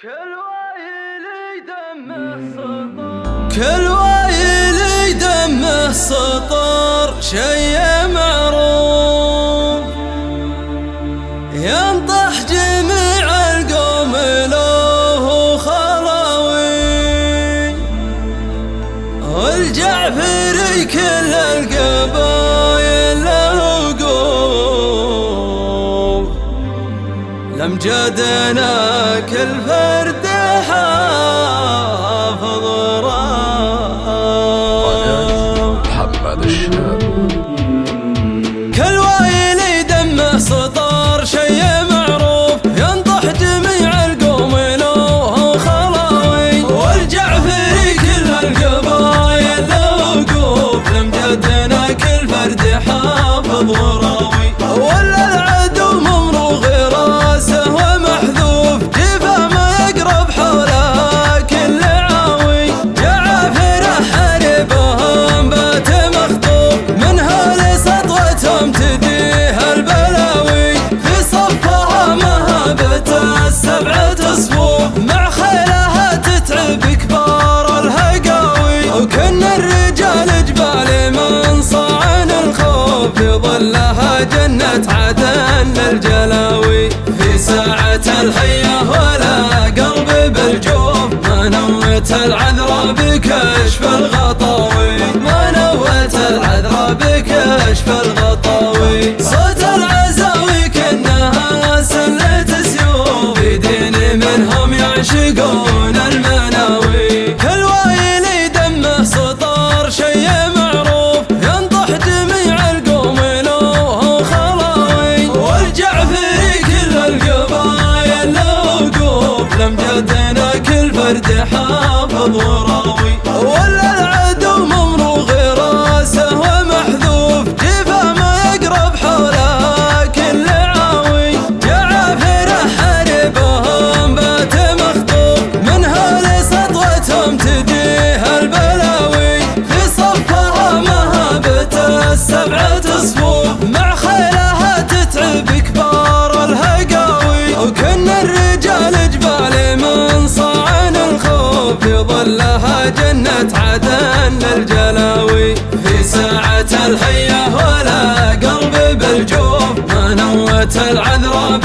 كل وايلي دمه سطر شي معروف، ينطح جميع القوم له خلاوي، والجعفري كل القبايل له وقوف، لمجدنا كل فرد حافظ محمد الشاب. كل وايلي دمه سطر شي معروف، ينطح جميع القوم له خلاوي، والجعفري كل القبايل له وقوف، لمجدنا كل فرد حافظ وراوي، ولا العدو ممروغ راسه ومحذوف، جفا ما يقرب حوله كل عاوي، جعافره حاربهم بات مخطوف، منها لسطوتهم تديه البلاوي، في صفها مهابة السبعة صفوف، مع خيلها تتعب كبار الهقاوي، وكن الرجال جبال من صاعن الخوف، يظلها جنة عدن الجلاوي، في ساعة الحية ولا قلب بالجوف، ما نوت العذراء بكشف الغطاوي، ما نوت العذراء بكشف الغطاوي، صوت العزاوي كأنها سلة سيوف، في دين منهم يعشقون المناوي، كل وايلي دمه سطر شي معروف، ينطح جميع القوم له خلاوي، والجعفري كل القبايل له وقوف، لمجدنا كل فرد حافظ وراوي، ولا العدو ممروغ راسه ومحذوف، جفا ما يقرب حوله كل عاوي، جعافره حاربهم بات مخطوف، منها لسطوتهم تديه البلاوي، في صفها مهابة السبعة صفوف، مع خيلها تتعب كبار الهقاوي، وكن الرجال جبال من صاعن الخوف، يظلها جنة عدن الجلاوي، في ساعة الحية ولا قلب بالجوف، ما نوت العذراء